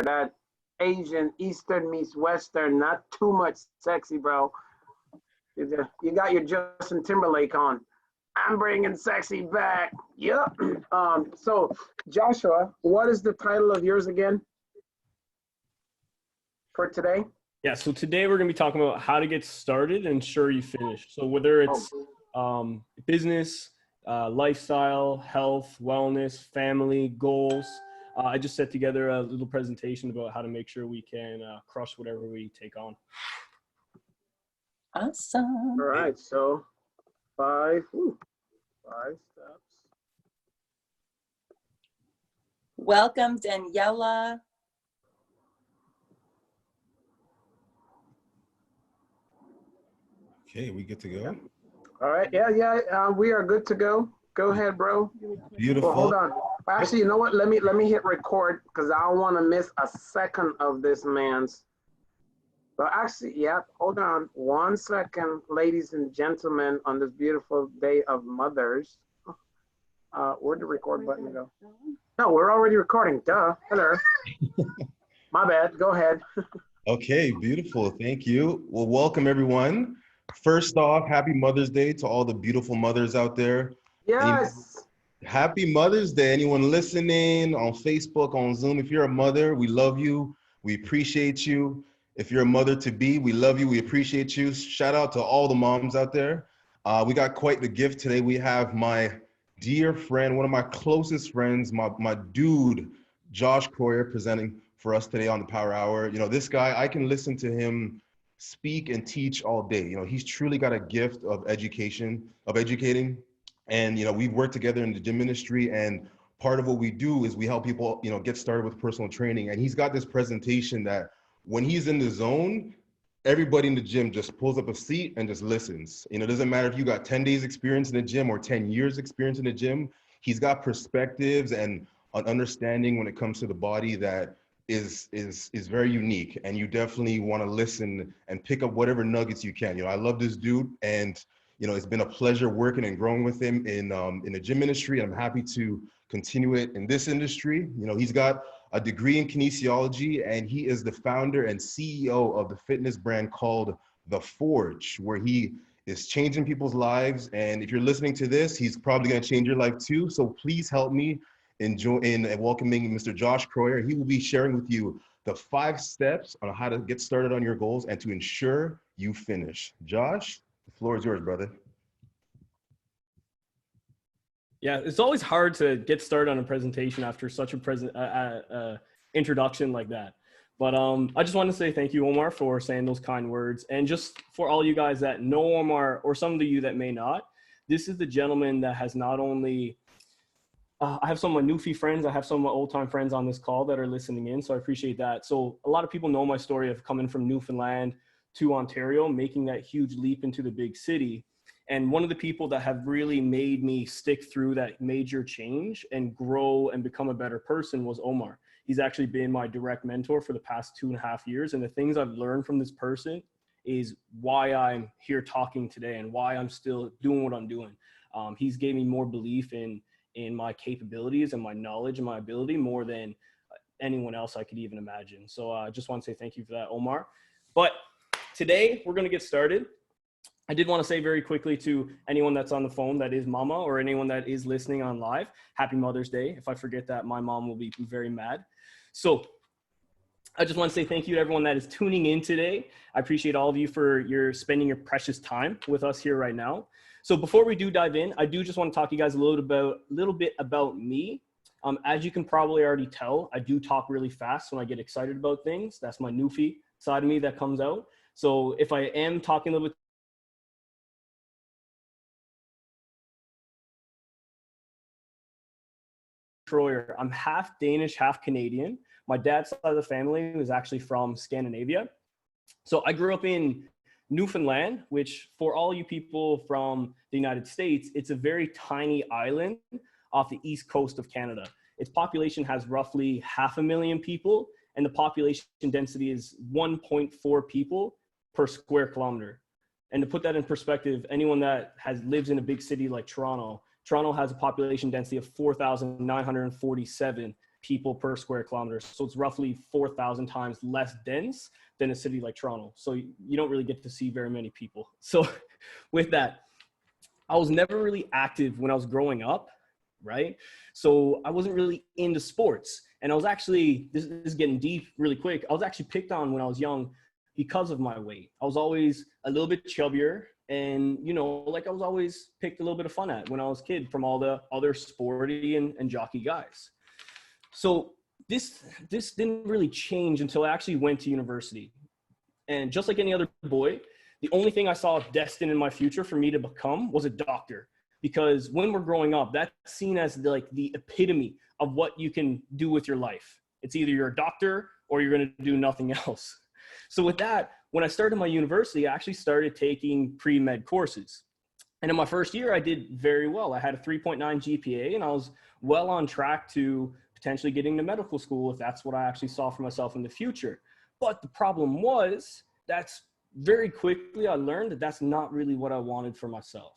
That Asian, Eastern meets Western, not too much sexy, bro. You got your Justin Timberlake on. I'm bringing sexy back. Yep. So, Joshua, what is the title of yours again for today? Yeah, so today we're going to be talking about how to get started and ensure you finish. So whether it's business, lifestyle, health, wellness, family, goals, I just set together a little presentation about how to make sure we can crush whatever we take on. Awesome. All right, so five steps. Welcome, Daniela. Okay, we good to go? All right, yeah, we are good to go. Go ahead, bro. Beautiful. Well, hold on. Actually, you know what? Let me hit record because I don't want to miss a second of this man's. But actually, yeah, hold on 1 second, ladies and gentlemen, on this beautiful day of mothers. Where'd the record button go? No, we're already recording. Duh. Hello. My bad. Go ahead. Okay, beautiful. Thank you. Well, welcome everyone. First off, happy Mother's Day to all the beautiful mothers out there. Yes. Happy Mother's Day. Anyone listening on Facebook, on Zoom, if you're a mother, we love you. We appreciate you. If you're a mother to be, we love you. We appreciate you. Shout out to all the moms out there. We got quite the gift today. We have my dear friend, one of my closest friends, my dude, Josh Kroyer, presenting for us today on the Power Hour. You know, this guy, I can listen to him speak and teach all day. You know, he's truly got a gift of educating. And, you know, we've worked together in the gym industry, and part of what we do is we help people, you know, get started with personal training. And he's got this presentation that when he's in the zone, everybody in the gym just pulls up a seat and just listens. You know, it doesn't matter if you got 10 days experience in the gym or 10 years experience in the gym. He's got perspectives and an understanding when it comes to the body that is very unique, and you definitely want to listen and pick up whatever nuggets you can. You know, I love this dude, and you know, it's been a pleasure working and growing with him in the gym industry, and I'm happy to continue it in this industry. You know, he's got a degree in kinesiology, and he is the founder and CEO of the fitness brand called The Forge, where he is changing people's lives. And if you're listening to this, he's probably going to change your life too. So please help me in welcoming Mr. Josh Kroyer. He will be sharing with you the 5 steps on how to get started on your goals and to ensure you finish. Josh, the floor is yours, brother. Yeah, it's always hard to get started on a presentation after such a introduction like that. But I just want to say thank you, Omar, for saying those kind words. And just for all you guys that know Omar, or some of you that may not, this is the gentleman that has not only, I have some of my newfie friends, I have some of my old time friends on this call that are listening in, so I appreciate that. So a lot of people know my story of coming from Newfoundland to Ontario, making that huge leap into the big city. And one of the people that have really made me stick through that major change and grow and become a better person was Omar. He's actually been my direct mentor for the past 2.5 years. And the things I've learned from this person is why I'm here talking today and why I'm still doing what I'm doing. He's gave me more belief in my capabilities and my knowledge and my ability more than anyone else I could even imagine. So I just want to say thank you for that, Omar. But today we're going to get started. I did want to say very quickly to anyone that's on the phone that is mama, or anyone that is listening on live, happy Mother's Day. If I forget that, my mom will be very mad. So I just want to say thank you to everyone that is tuning in today. I appreciate all of you for spending your precious time with us here right now. So before we do dive in, I do just want to talk to you guys a little bit about me. As you can probably already tell, I do talk really fast when I get excited about things. That's my newfie side of me that comes out. So if I am talking a little bit Kroyer. I'm half Danish, half Canadian. My dad's side of the family was actually from Scandinavia. So I grew up in Newfoundland, which for all you people from the United States, it's a very tiny island off the east coast of Canada. Its population has roughly 500,000 people, and the population density is 1.4 people per square kilometer. And to put that in perspective, anyone that lives in a big city like Toronto has a population density of 4,947 people per square kilometer. So it's roughly 4,000 times less dense than a city like Toronto. So you don't really get to see very many people. So with that, I was never really active when I was growing up, right? So I wasn't really into sports. And I was actually, this is getting deep really quick. I was actually picked on when I was young because of my weight. I was always a little bit chubbier, and, you know, like I was always picked a little bit of fun at when I was a kid from all the other sporty and jockey guys. So this didn't really change until I actually went to university. And just like any other boy, the only thing I saw destined in my future for me to become was a doctor. Because when we're growing up, that's seen as like the epitome of what you can do with your life. It's either you're a doctor or you're going to do nothing else. So with that, when I started my university, I actually started taking pre-med courses. And in my first year, I did very well. I had a 3.9 GPA, and I was well on track to potentially getting to medical school if that's what I actually saw for myself in the future. But the problem was that's very quickly I learned that that's not really what I wanted for myself.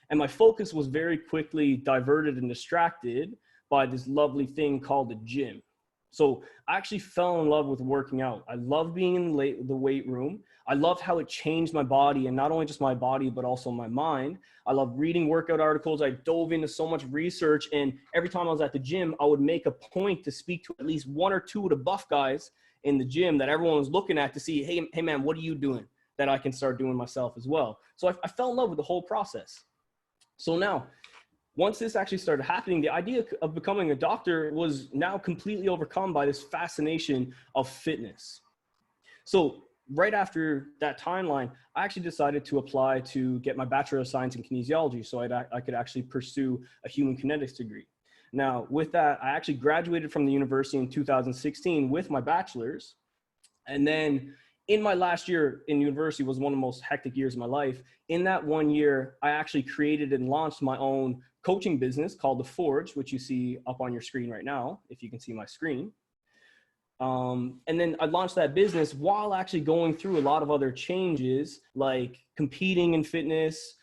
And my focus was very quickly diverted and distracted by this lovely thing called the gym. So I actually fell in love with working out. I loved being in the weight room. I loved how it changed my body, and not only just my body, but also my mind. I loved reading workout articles. I dove into so much research, and every time I was at the gym, I would make a point to speak to at least one or two of the buff guys in the gym that everyone was looking at to see, hey man, what are you doing that I can start doing myself as well? So I fell in love with the whole process. So now, once this actually started happening, the idea of becoming a doctor was now completely overcome by this fascination of fitness. So right after that timeline, I actually decided to apply to get my Bachelor of Science in Kinesiology so I could actually pursue a human kinetics degree. Now, with that, I actually graduated from the university in 2016 with my bachelor's. And then in my last year in university was one of the most hectic years of my life. In that 1 year, I actually created and launched my own coaching business called The Forge, which you see up on your screen right now, if you can see my screen. And then I launched that business while actually going through a lot of other changes, like competing in fitness,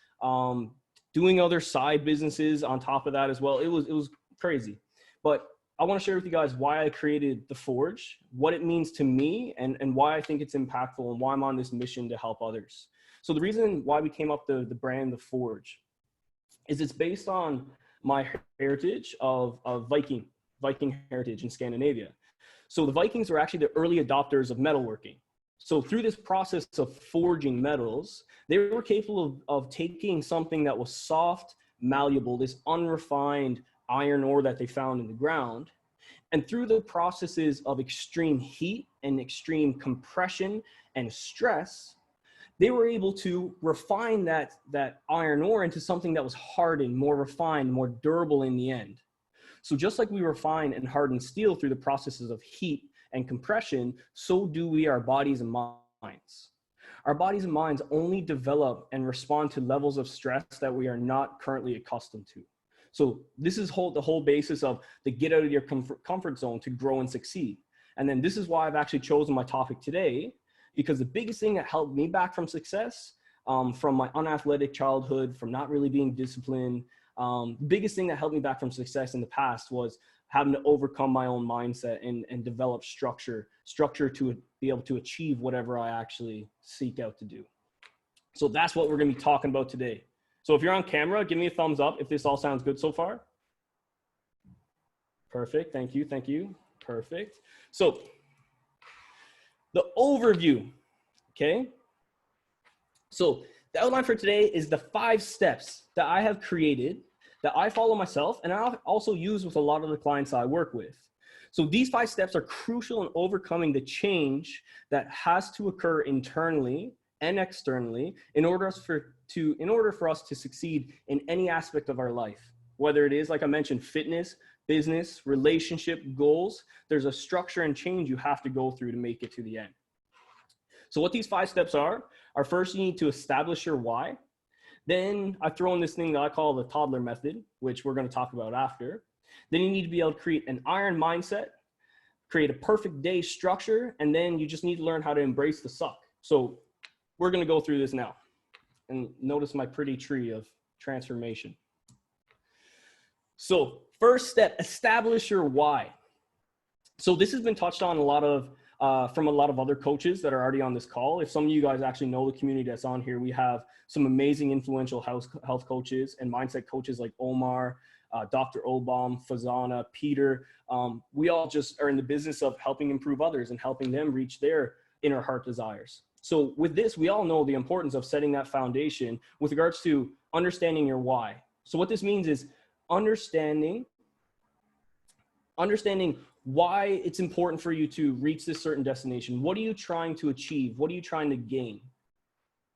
doing other side businesses on top of that as well. It was crazy. But I want to share with you guys why I created The Forge, what it means to me, and why I think it's impactful, and why I'm on this mission to help others. So the reason why we came up with the brand The Forge is it's based on my heritage of Viking heritage in Scandinavia. So the Vikings were actually the early adopters of metalworking. So through this process of forging metals, they were capable of taking something that was soft, malleable, this unrefined iron ore that they found in the ground, and through the processes of extreme heat and extreme compression and stress, they were able to refine that iron ore into something that was hardened, more refined, more durable in the end. So just like we refine and harden steel through the processes of heat and compression, so do we our bodies and minds. Our bodies and minds only develop and respond to levels of stress that we are not currently accustomed to. So this is the whole basis of the get out of your comfort zone to grow and succeed. And then this is why I've actually chosen my topic today, because the biggest thing that held me back from success, from my unathletic childhood, from not really being disciplined, the biggest thing that held me back from success in the past was having to overcome my own mindset and develop structure to be able to achieve whatever I actually seek out to do. So that's what we're going to be talking about today. So if you're on camera, give me a thumbs up if this all sounds good so far. Perfect. Thank you. Thank you. Perfect. So the overview, okay? So the outline for today is the 5 steps that I have created that I follow myself, and I also use with a lot of the clients I work with. So these 5 steps are crucial in overcoming the change that has to occur internally and externally in order for us to succeed in any aspect of our life, whether it is, like I mentioned, fitness, business, relationship, goals. There's a structure and change you have to go through to make it to the end. So what these 5 steps are first, you need to establish your why. Then I throw in this thing that I call the Toddler Method, which we're going to talk about after. Then you need to be able to create an iron mindset, create a perfect day structure, and then you just need to learn how to embrace the suck. So we're going to go through this now. And notice my pretty tree of transformation. So first step, establish your why. So this has been touched on a lot of from a lot of other coaches that are already on this call. If some of you guys actually know the community that's on here, we have some amazing influential health coaches and mindset coaches like Omar, Dr. Obam, Fazana, Peter. We all just are in the business of helping improve others and helping them reach their inner heart desires. So with this, we all know the importance of setting that foundation with regards to understanding your why. So what this means is understanding why it's important for you to reach this certain destination. What are you trying to achieve? What are you trying to gain?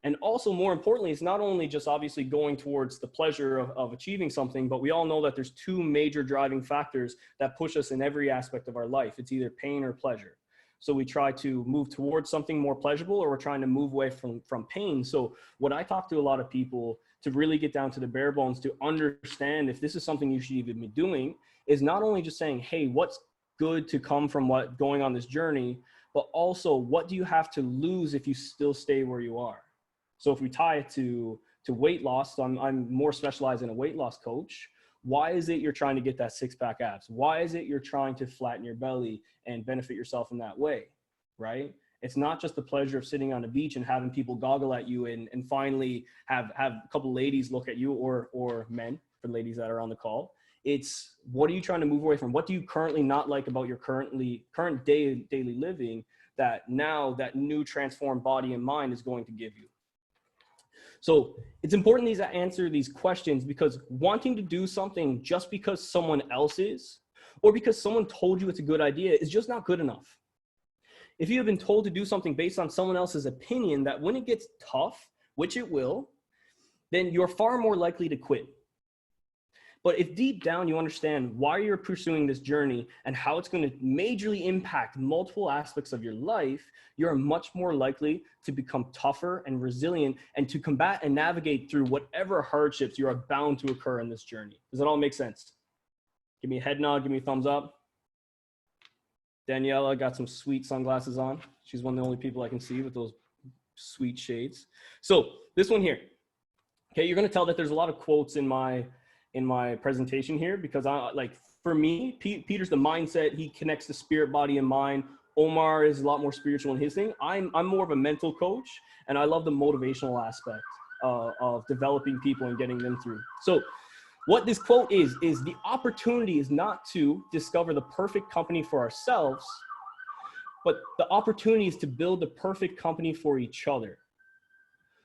And also, more importantly, it's not only just obviously going towards the pleasure of achieving something, but we all know that there's two major driving factors that push us in every aspect of our life. It's either pain or pleasure. So we try to move towards something more pleasurable, or we're trying to move away from pain. So what I talk to a lot of people to really get down to the bare bones, to understand if this is something you should even be doing, is not only just saying, hey, what's good to come from what going on this journey, but also what do you have to lose if you still stay where you are? So if we tie it to weight loss, so I'm more specialized in a weight loss coach. Why is it you're trying to get that six-pack abs? Why is it you're trying to flatten your belly and benefit yourself in that way, right? It's not just the pleasure of sitting on the beach and having people goggle at you and finally have a couple ladies look at you, or men, for ladies that are on the call. It's what are you trying to move away from? What do you currently not like about your current daily living that now that new transformed body and mind is going to give you? So it's important to answer these questions, because wanting to do something just because someone else is, or because someone told you it's a good idea, is just not good enough. If you have been told to do something based on someone else's opinion, that when it gets tough, which it will, then you're far more likely to quit. But if deep down you understand why you're pursuing this journey and how it's going to majorly impact multiple aspects of your life, you're much more likely to become tougher and resilient and to combat and navigate through whatever hardships you are bound to occur in this journey. Does that all make sense? Give me a head nod, give me a thumbs up. Daniela got some sweet sunglasses on. She's one of the only people I can see with those sweet shades. So this one here, okay, you're going to tell that there's a lot of quotes in my presentation here, because for me, Peter's the mindset. He connects the spirit, body, and mind. Omar is a lot more spiritual in his thing. I'm more of a mental coach, and I love the motivational aspect of developing people and getting them through. So what this quote is the opportunity is not to discover the perfect company for ourselves, but the opportunity is to build the perfect company for each other.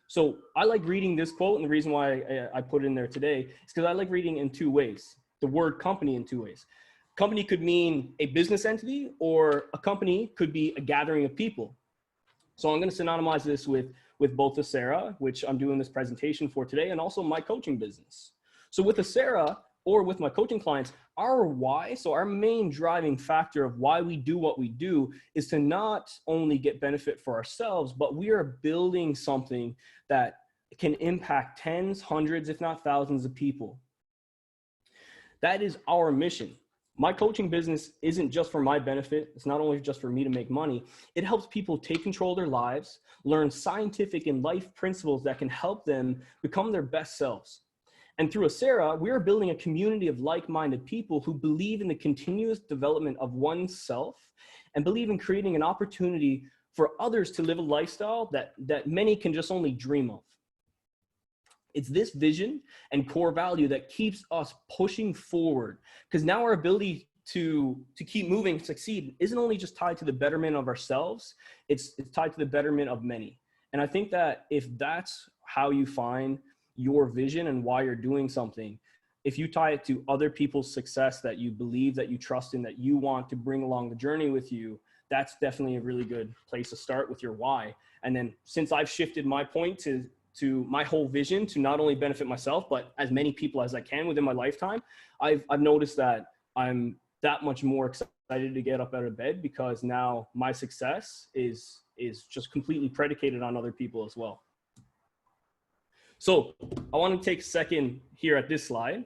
So I like reading this quote, and the reason why I put it in there today is because I like reading in two ways, the word company in two ways. Company could mean a business entity, or a company could be a gathering of people. So I'm going to synonymize this with both Acera, which I'm doing this presentation for today, and also my coaching business. So with Acera, or with my coaching clients, our why, so our main driving factor of why we do what we do, is to not only get benefit for ourselves, but we are building something that can impact tens, hundreds, if not thousands of people. That is our mission. My coaching business isn't just for my benefit. It's not only just for me to make money. It helps people take control of their lives, learn scientific and life principles that can help them become their best selves. And through Acera, we are building a community of like-minded people who believe in the continuous development of oneself and believe in creating an opportunity for others to live a lifestyle that many can just only dream of. It's this vision and core value that keeps us pushing forward, because now our ability to keep moving and succeed isn't only just tied to the betterment of ourselves, it's tied to the betterment of many. And I think that if that's how you find your vision and why you're doing something, if you tie it to other people's success that you believe, that you trust in, that you want to bring along the journey with you, that's definitely a really good place to start with your why. And then since I've shifted my point to my whole vision to not only benefit myself, but as many people as I can within my lifetime, I've noticed that I'm that much more excited to get up out of bed, because now my success is just completely predicated on other people as well. So I want to take a second here at this slide.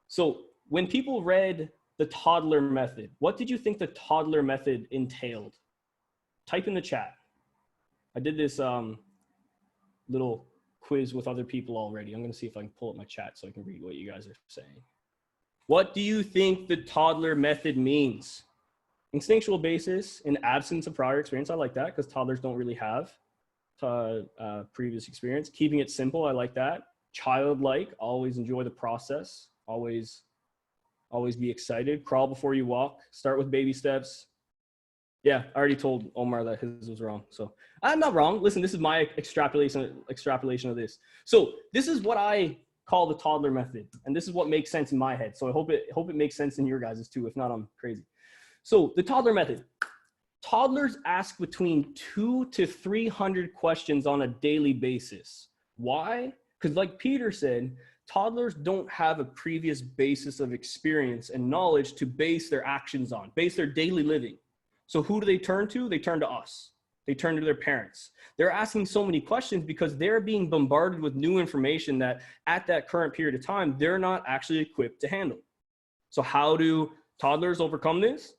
So when people read the Toddler Method, what did you think the Toddler Method entailed? Type in the chat. I did this little quiz with other people already. I'm going to see if I can pull up my chat so I can read what you guys are saying. What do you think the Toddler Method means? Instinctual basis in absence of prior experience. I like that because toddlers don't really have previous experience. Keeping it simple. I like that. Childlike. Always enjoy the process. Always be excited. Crawl before you walk. Start with baby steps. Yeah, I already told Omar that his was wrong. So I'm not wrong. Listen, this is my extrapolation of this. So this is what I call the toddler method. And this is what makes sense in my head. So I hope it makes sense in your guys' too. If not, I'm crazy. So the toddler method. Toddlers ask between 200 to 300 questions on a daily basis. Why? Because like Peter said, toddlers don't have a previous basis of experience and knowledge to base their actions on, base their daily living. So who do they turn to? They turn to us. They turn to their parents. They're asking so many questions because they're being bombarded with new information that at that current period of time, they're not actually equipped to handle. So how do toddlers overcome this?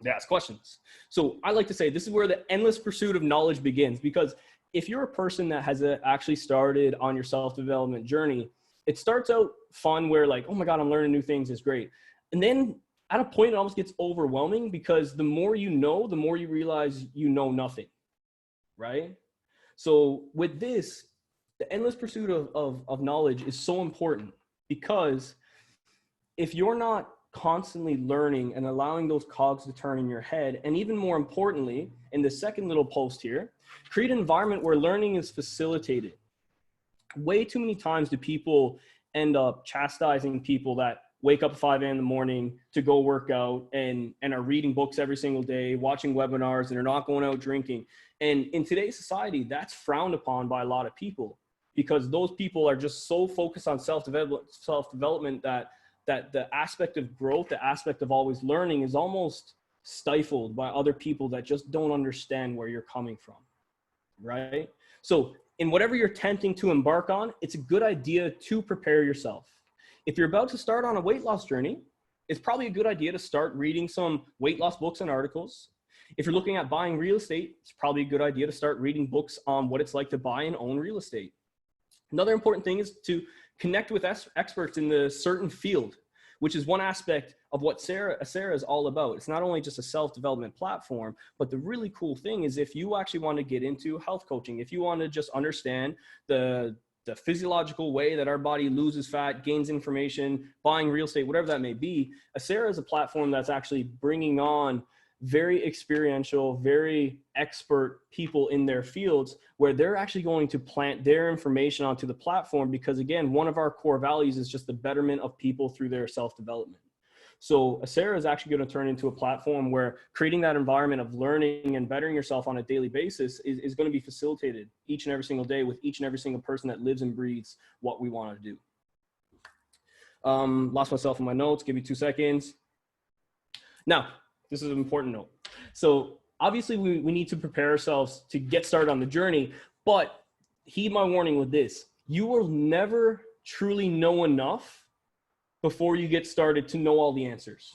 They ask questions. So I like to say this is where the endless pursuit of knowledge begins, because if you're a person that has actually started on your self-development journey, it starts out fun where like, oh my God, I'm learning new things, it's great. And then at a point, it almost gets overwhelming because the more you know, the more you realize you know nothing, right? So with this, the endless pursuit of knowledge is so important because if you're not constantly learning and allowing those cogs to turn in your head, and even more importantly, in the second little post here, create an environment where learning is facilitated. Way too many times do people end up chastising people that wake up at 5 a.m. in the morning to go work out and are reading books every single day, watching webinars, and are not going out drinking. And in today's society, that's frowned upon by a lot of people because those people are just so focused on self-development that the aspect of growth, the aspect of always learning is almost stifled by other people that just don't understand where you're coming from, right? So in whatever you're attempting to embark on, it's a good idea to prepare yourself. If you're about to start on a weight loss journey, it's probably a good idea to start reading some weight loss books and articles. If you're looking at buying real estate, it's probably a good idea to start reading books on what it's like to buy and own real estate. Another important thing is to connect with experts in the certain field, which is one aspect of what Sarah is all about. It's not only just a self-development platform, but the really cool thing is if you actually want to get into health coaching, if you want to just understand the physiological way that our body loses fat, gains information, buying real estate, whatever that may be, Acera is a platform that's actually bringing on very experiential, very expert people in their fields where they're actually going to plant their information onto the platform because, again, one of our core values is just the betterment of people through their self-development. So Acera is actually going to turn into a platform where creating that environment of learning and bettering yourself on a daily basis is going to be facilitated each and every single day with each and every single person that lives and breathes what we want to do. Lost myself in my notes. Give me 2 seconds. Now, this is an important note. So obviously we need to prepare ourselves to get started on the journey, but heed my warning with this. You will never truly know enough before you get started to know all the answers.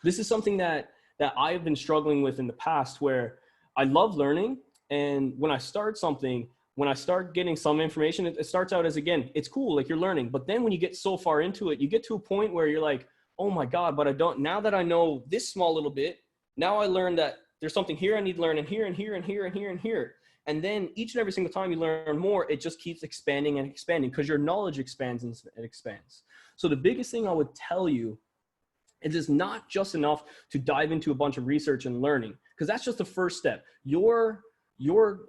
This is something that I have been struggling with in the past where I love learning. And when I start something, when I start getting some information, it starts out as, again, it's cool, like you're learning. But then when you get so far into it, you get to a point where you're like, oh my God, but now that I know this small little bit, now I learned that there's something here I need to learn and here and here and here and here and here. And then each and every single time you learn more, it just keeps expanding and expanding because your knowledge expands and expands. So the biggest thing I would tell you is it's not just enough to dive into a bunch of research and learning, because that's just the first step. Your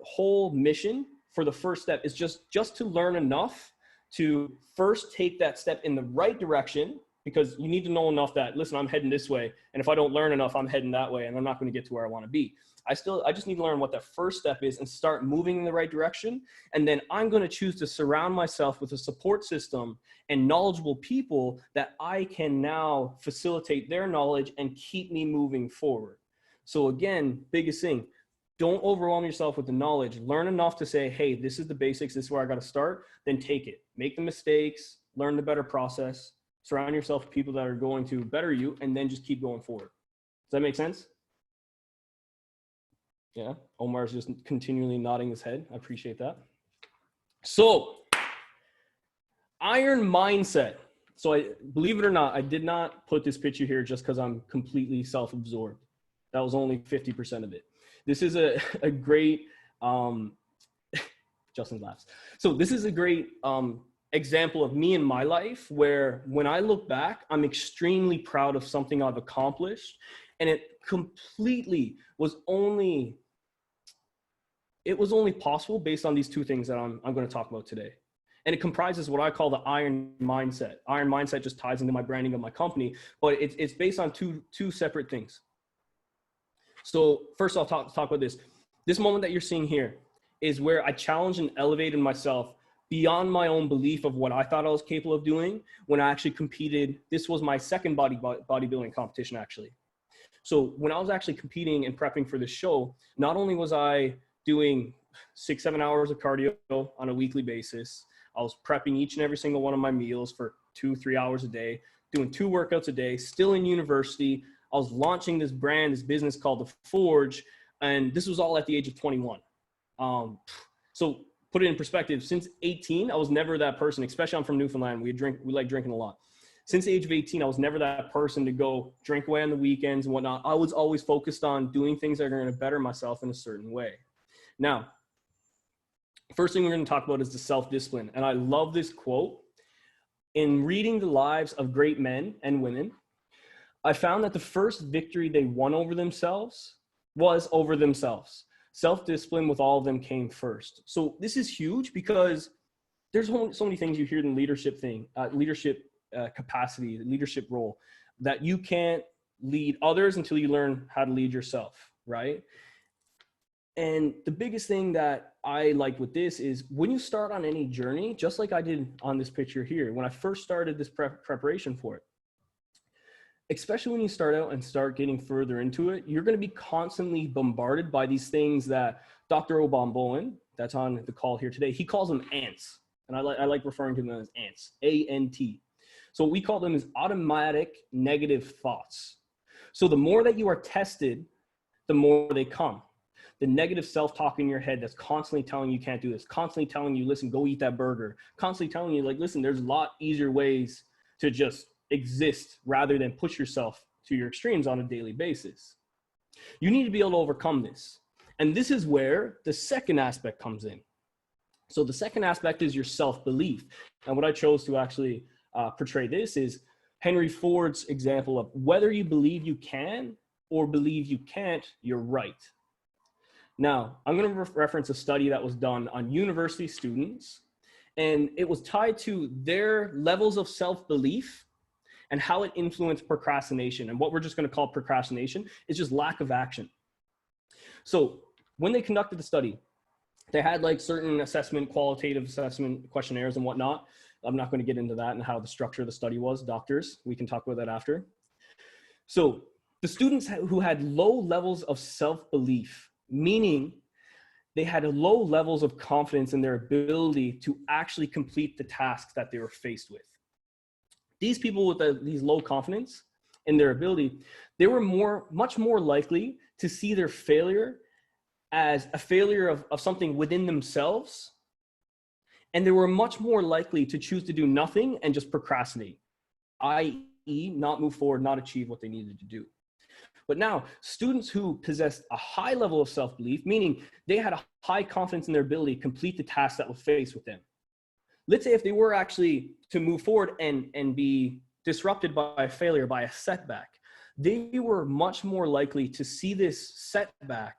whole mission for the first step is just to learn enough to first take that step in the right direction, because you need to know enough that, listen, I'm heading this way. And if I don't learn enough, I'm heading that way and I'm not going to get to where I want to be. I just need to learn what that first step is and start moving in the right direction. And then I'm going to choose to surround myself with a support system and knowledgeable people that I can now facilitate their knowledge and keep me moving forward. So again, biggest thing, don't overwhelm yourself with the knowledge. Learn enough to say, hey, this is the basics. This is where I got to start. Then take it. Make the mistakes, learn the better process, surround yourself with people that are going to better you, and then just keep going forward. Does that make sense? Yeah, Omar's just continually nodding his head. I appreciate that. So, iron mindset. So believe it or not, I did not put this picture here just because I'm completely self-absorbed. That was only 50% of it. This is a great, Justin laughs. So this is a great example of me in my life where when I look back, I'm extremely proud of something I've accomplished. And it completely was only possible based on these two things that I'm going to talk about today. And it comprises what I call the iron mindset. Iron mindset just ties into my branding of my company, but it's based on two separate things. So first I'll talk about this. This moment that you're seeing here is where I challenged and elevated myself beyond my own belief of what I thought I was capable of doing when I actually competed. This was my second bodybuilding competition, actually. So when I was actually competing and prepping for this show, not only was I doing 6-7 hours of cardio on a weekly basis, I was prepping each and every single one of my meals for 2-3 hours a day, doing 2 workouts a day, still in university. I was launching this brand, this business called The Forge, and this was all at the age of 21. So put it in perspective, since 18, I was never that person, especially I'm from Newfoundland. We like drinking a lot. Since the age of 18, I was never that person to go drink away on the weekends and whatnot. I was always focused on doing things that are going to better myself in a certain way. Now, first thing we're going to talk about is the self-discipline. And I love this quote. In reading the lives of great men and women, I found that the first victory they won over themselves was over themselves. Self-discipline with all of them came first. So this is huge because there's so many things you hear in the leadership capacity, the leadership role, that you can't lead others until you learn how to lead yourself, right? And the biggest thing that I like with this is when you start on any journey, just like I did on this picture here, when I first started this preparation for it, especially when you start out and start getting further into it, you're going to be constantly bombarded by these things that Dr. Obomboen, that's on the call here today, he calls them ants. And I like referring to them as ants, A-N-T. So what we call them is automatic negative thoughts. So the more that you are tested, the more they come. The negative self-talk in your head that's constantly telling you can't do this, constantly telling you, listen, go eat that burger, constantly telling you, like, listen, there's a lot easier ways to just exist rather than push yourself to your extremes on a daily basis. You need to be able to overcome this. And this is where the second aspect comes in. So the second aspect is your self-belief. And what I chose to actually portray this is Henry Ford's example of whether you believe you can or believe you can't, you're right. Now, I'm going to reference a study that was done on university students, and it was tied to their levels of self-belief and how it influenced procrastination. And what we're just going to call procrastination is just lack of action. So when they conducted the study, they had like certain qualitative assessment questionnaires and whatnot. I'm not going to get into that and how the structure of the study was. Doctors, we can talk about that after. So the students who had low levels of self-belief, meaning they had low levels of confidence in their ability to actually complete the tasks that they were faced with. These people with these low confidence in their ability, they were much more likely to see their failure as a failure of something within themselves. And they were much more likely to choose to do nothing and just procrastinate, i.e. not move forward, not achieve what they needed to do. But now, students who possessed a high level of self-belief, meaning they had a high confidence in their ability to complete the tasks that were faced with them. Let's say if they were actually to move forward and be disrupted by a failure, by a setback, they were much more likely to see this setback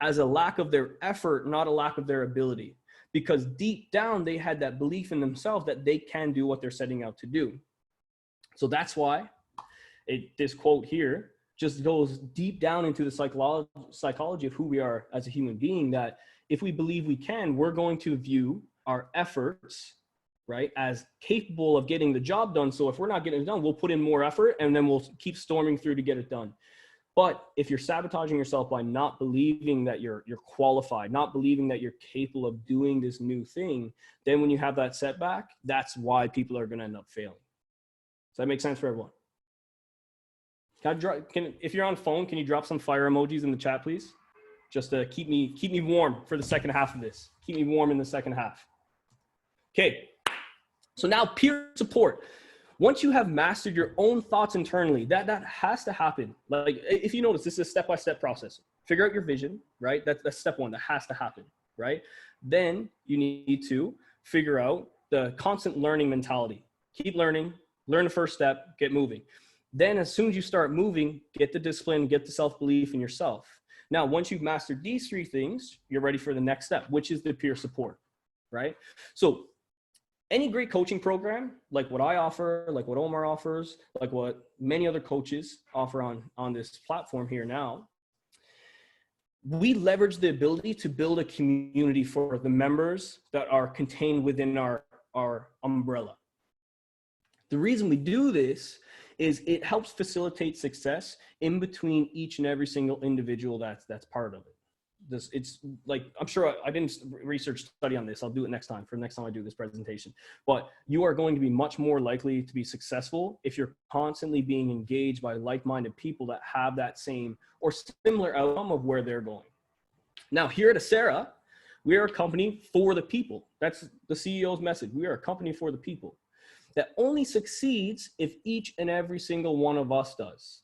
as a lack of their effort, not a lack of their ability. Because deep down, they had that belief in themselves that they can do what they're setting out to do. So that's why this quote here just goes deep down into the psychology of who we are as a human being, that if we believe we can, we're going to view our efforts, right, as capable of getting the job done. So if we're not getting it done, we'll put in more effort and then we'll keep storming through to get it done. But if you're sabotaging yourself by not believing that you're qualified, not believing that you're capable of doing this new thing, then when you have that setback, that's why people are going to end up failing. Does that make sense for everyone? If you're on phone, can you drop some fire emojis in the chat, please? Just to keep me warm for the second half of this. Keep me warm in the second half. Okay. So now peer support. Once you have mastered your own thoughts internally, that has to happen. Like if you notice, this is a step-by-step process. Figure out your vision, right? That's step one. That has to happen, right? Then you need to figure out the constant learning mentality. Keep learning, learn the first step, get moving. Then as soon as you start moving, get the discipline, get the self-belief in yourself. Now, once you've mastered these three things, you're ready for the next step, which is the peer support, right? So any great coaching program, like what I offer, like what Omar offers, like what many other coaches offer on this platform here now, we leverage the ability to build a community for the members that are contained within our umbrella. The reason we do this is it helps facilitate success in between each and every single individual that's part of it. It's like, I'm sure I didn't research study on this. I'll do it next time, for the next time I do this presentation. But you are going to be much more likely to be successful if you're constantly being engaged by like-minded people that have that same or similar outcome of where they're going. Now, here at Acera, we are a company for the people. That's the CEO's message. We are a company for the people that only succeeds if each and every single one of us does.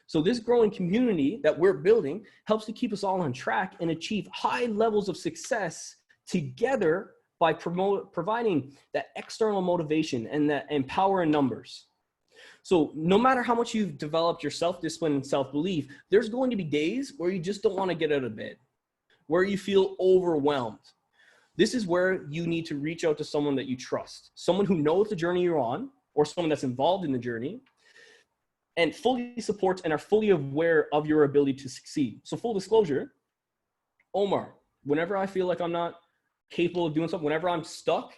So this growing community that we're building helps to keep us all on track and achieve high levels of success together by providing that external motivation and that power in numbers. So no matter how much you've developed your self-discipline and self-belief, there's going to be days where you just don't want to get out of bed, where you feel overwhelmed. This is where you need to reach out to someone that you trust, someone who knows the journey you're on, or someone that's involved in the journey, and fully supports and are fully aware of your ability to succeed. So full disclosure, Omar, whenever I feel like I'm not capable of doing something, whenever I'm stuck,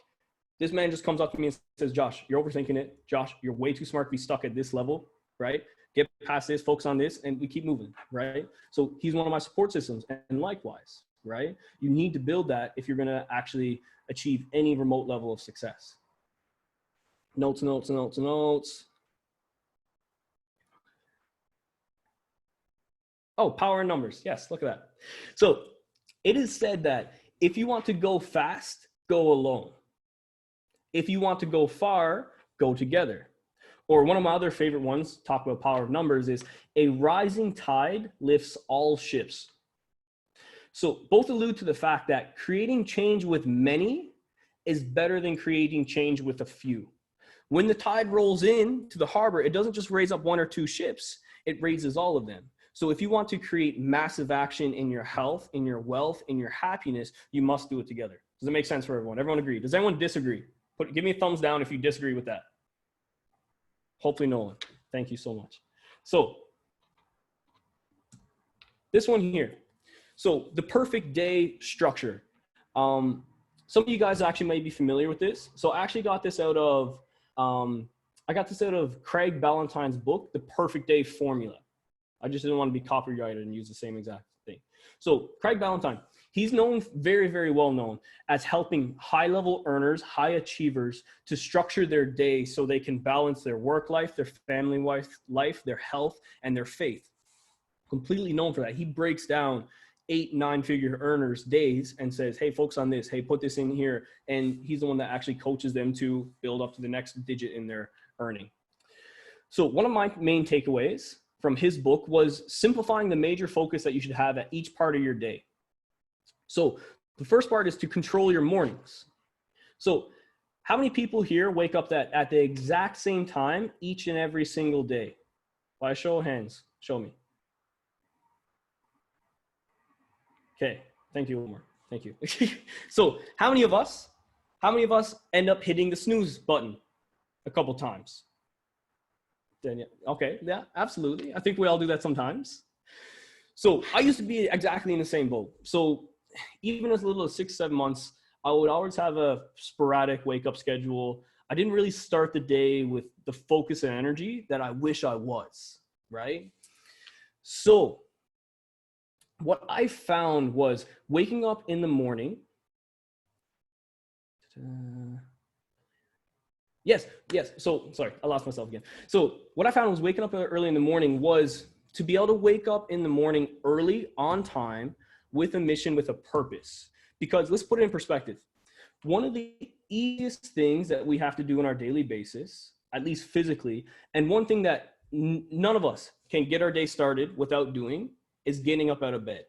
this man just comes up to me and says, Josh, you're overthinking it. Josh, you're way too smart to be stuck at this level, right? Get past this, focus on this, and we keep moving, right? So he's one of my support systems, and likewise, right? You need to build that if you're gonna actually achieve any remote level of success. Notes, notes, notes, notes. Oh, power in numbers. Yes, look at that. So it is said that if you want to go fast, go alone. If you want to go far, go together. Or one of my other favorite ones, talk about power of numbers, is a rising tide lifts all ships. So both allude to the fact that creating change with many is better than creating change with a few. When the tide rolls in to the harbor, it doesn't just raise up one or two ships, it raises all of them. So if you want to create massive action in your health, in your wealth, in your happiness, you must do it together. Does it make sense for everyone? Everyone agree? Does anyone disagree? Give me a thumbs down if you disagree with that. Hopefully no one. Thank you so much. So this one here. So the perfect day structure. Some of you guys actually may be familiar with this. So I actually got this out of, Craig Ballantyne's book, The Perfect Day Formula. I just didn't want to be copyrighted and use the same exact thing. So Craig Ballantyne, he's known, very, very well known as helping high-level earners, high achievers to structure their day so they can balance their work life, their family life, their health, and their faith. Completely known for that. He breaks down 8, 9-figure earners' days and says, hey, focus on this. Hey, put this in here. And he's the one that actually coaches them to build up to the next digit in their earning. So one of my main takeaways from his book was simplifying the major focus that you should have at each part of your day. So the first part is to control your mornings. So how many people here wake up at the exact same time each and every single day? By a show of hands, show me. Okay, thank you, Omar. Thank you. So how many of us end up hitting the snooze button a couple times? Then, yeah. Okay, yeah, absolutely. I think we all do that sometimes. So I used to be exactly in the same boat. So even as little as 6-7 months, I would always have a sporadic wake up schedule. I didn't really start the day with the focus and energy that I wish I was, right? So what I found was waking up in the morning. Yes. So sorry, I lost myself again. So what I found was waking up early in the morning was to be able to wake up in the morning early on time with a mission, with a purpose. Because let's put it in perspective. One of the easiest things that we have to do on our daily basis at least physically. And one thing that none of us can get our day started without doing is getting up out of bed.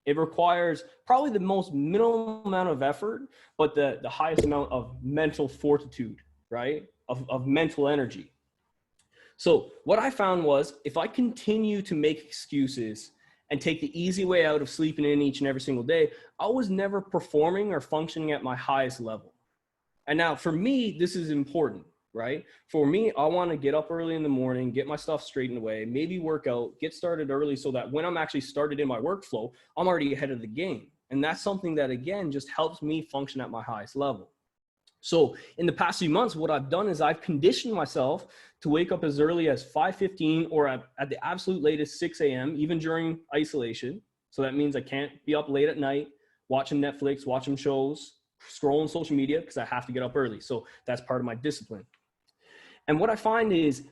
It requires probably the most minimal amount of effort, but the highest amount of mental fortitude, right? Of mental energy. So what I found was if I continue to make excuses and take the easy way out of sleeping in each and every single day, I was never performing or functioning at my highest level. And now for me, this is important, right? For me, I want to get up early in the morning, get my stuff straightened away, maybe work out, get started early so that when I'm actually started in my workflow, I'm already ahead of the game. And that's something that, again, just helps me function at my highest level. So in the past few months, what I've done is I've conditioned myself to wake up as early as 5:15 or at the absolute latest 6 a.m., even during isolation. So that means I can't be up late at night, watching Netflix, watching shows, scrolling social media, because I have to get up early. So that's part of my discipline. And what I find is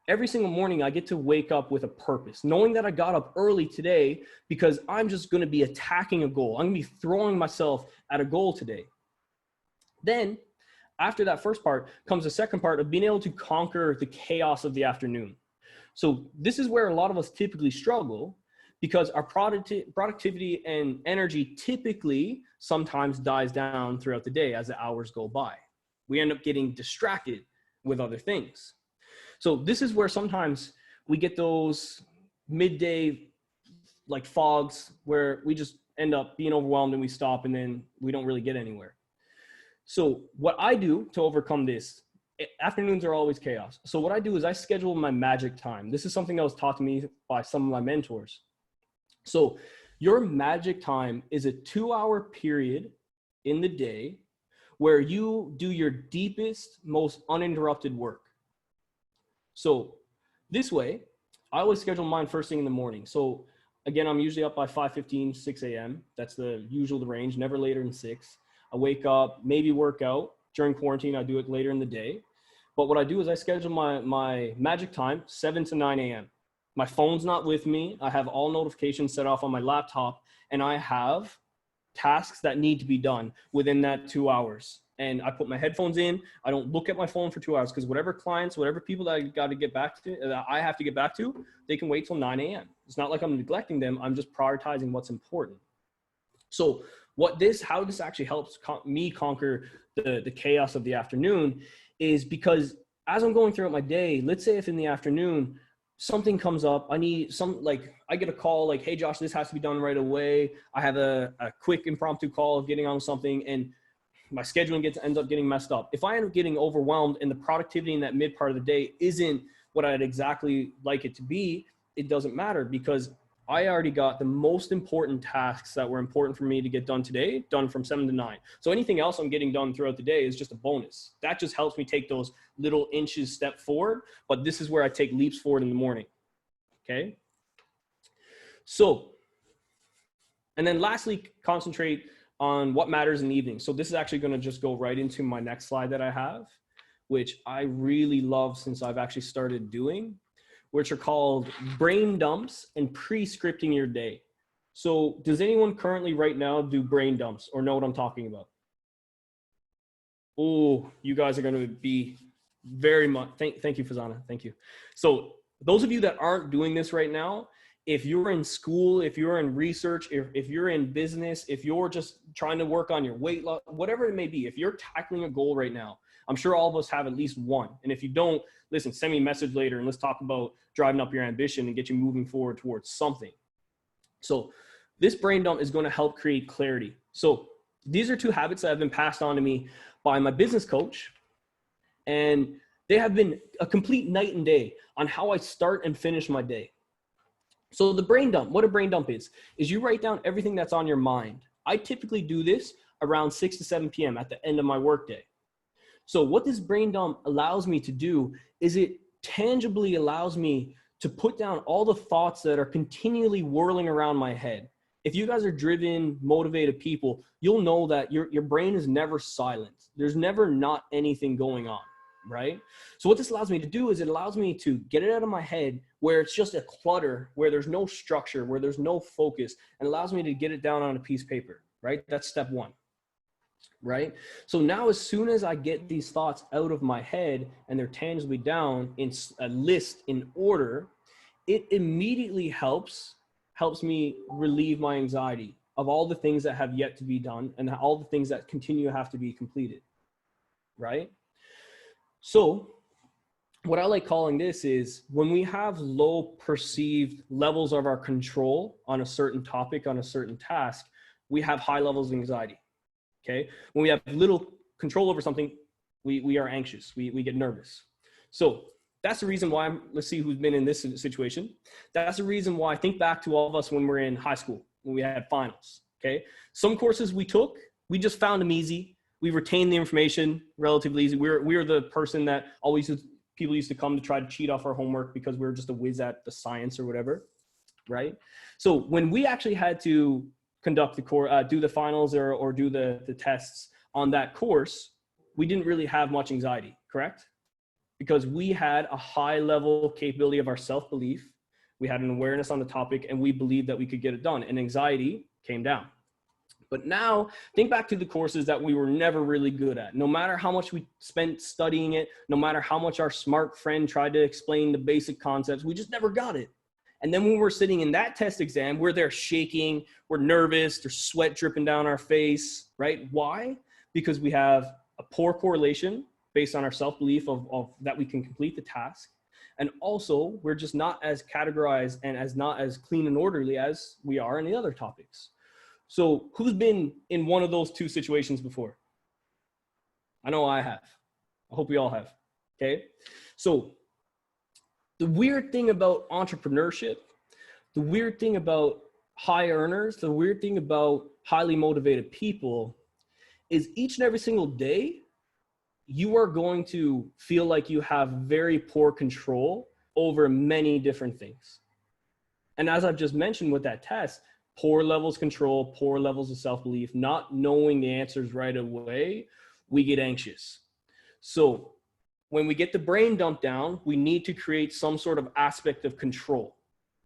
every single morning I get to wake up with a purpose, knowing that I got up early today because I'm just going to be attacking a goal. I'm going to be throwing myself at a goal today. Then after that first part comes the second part of being able to conquer the chaos of the afternoon. So this is where a lot of us typically struggle because our productivity and energy typically sometimes dies down throughout the day as the hours go by. We end up getting distracted with other things. So this is where sometimes we get those midday like fogs where we just end up being overwhelmed and we stop and then we don't really get anywhere. So what I do to overcome this, afternoons are always chaos. So what I do is I schedule my magic time. This is something that was taught to me by some of my mentors. So your magic time is a 2-hour period in the day where you do your deepest, most uninterrupted work. So this way, I always schedule mine first thing in the morning. So again, I'm usually up by 5:15, 6 a.m. That's the usual range, never later than 6. I wake up, maybe work out. During quarantine, I do it later in the day. But what I do is I schedule my magic time, 7 to 9 a.m. My phone's not with me. I have all notifications set off on my laptop, and I have tasks that need to be done within that 2 hours. And I put my headphones in. I don't look at my phone for 2 hours because whatever clients, whatever people that I got to get back to, that I have to get back to, they can wait till 9 a.m. It's not like I'm neglecting them. I'm just prioritizing what's important. So how this actually helps me conquer the chaos of the afternoon is because as I'm going throughout my day, let's say if in the afternoon something comes up, I get a call like, hey Josh, this has to be done right away. I have a quick impromptu call of getting on something and my scheduling ends up getting messed up. If I end up getting overwhelmed and the productivity in that mid part of the day isn't what I'd exactly like it to be, it doesn't matter because I already got the most important tasks that were important for me to get done today, done from 7 to 9. So anything else I'm getting done throughout the day is just a bonus. That just helps me take those little inches step forward, but this is where I take leaps forward in the morning, okay? So, and then lastly, concentrate on what matters in the evening. So this is actually gonna just go right into my next slide that I have, which I really love since I've actually started doing, which are called brain dumps and pre-scripting your day. So does anyone currently right now do brain dumps or know what I'm talking about? Oh, you guys are gonna be very much, thank you, Fazana, thank you. So those of you that aren't doing this right now, if you're in school, if you're in research, if you're in business, if you're just trying to work on your weight loss, whatever it may be, if you're tackling a goal right now, I'm sure all of us have at least one. And if you don't, listen, send me a message later and let's talk about driving up your ambition and get you moving forward towards something. So this brain dump is going to help create clarity. So these are 2 habits that have been passed on to me by my business coach. And they have been a complete night and day on how I start and finish my day. So the brain dump, what a brain dump is you write down everything that's on your mind. I typically do this around 6 to 7 p.m. at the end of my workday. So what this brain dump allows me to do is it tangibly allows me to put down all the thoughts that are continually whirling around my head. If you guys are driven, motivated people, you'll know that your brain is never silent. There's never not anything going on, right? So what this allows me to do is it allows me to get it out of my head where it's just a clutter, where there's no structure, where there's no focus, and allows me to get it down on a piece of paper, right? That's step 1. right? So now as soon as I get these thoughts out of my head and they're tangibly down in a list in order, it immediately helps me relieve my anxiety of all the things that have yet to be done and all the things that continue to have to be completed, right? So what I like calling this is when we have low perceived levels of our control on a certain topic, on a certain task, we have high levels of anxiety, okay? When we have little control over something, we are anxious, we get nervous. So that's the reason why let's see who's been in this situation. That's the reason why, think back to all of us when we're in high school, when we had finals, okay? Some courses we took, we just found them easy. We retained the information relatively easy. We're the person that people used to come to try to cheat off our homework because we were just a whiz at the science or whatever, right? So when we actually had to conduct the course, do the finals or do the tests on that course, we didn't really have much anxiety, correct? Because we had a high level capability of our self-belief. We had an awareness on the topic and we believed that we could get it done, and anxiety came down. But now think back to the courses that we were never really good at. No matter how much we spent studying it, no matter how much our smart friend tried to explain the basic concepts, we just never got it. And then when we're sitting in that test exam, we're there shaking, we're nervous, there's sweat dripping down our face, right? Why? Because we have a poor correlation based on our self-belief of that we can complete the task. And also, we're just not as categorized and not as clean and orderly as we are in the other topics. So who's been in one of those two situations before? I know I have. I hope we all have, okay? So the weird thing about entrepreneurship, the weird thing about high earners, the weird thing about highly motivated people is each and every single day, you are going to feel like you have very poor control over many different things. And as I've just mentioned with that test, poor levels of control, poor levels of self-belief, not knowing the answers right away, we get anxious. So when we get the brain dumped down, we need to create some sort of aspect of control,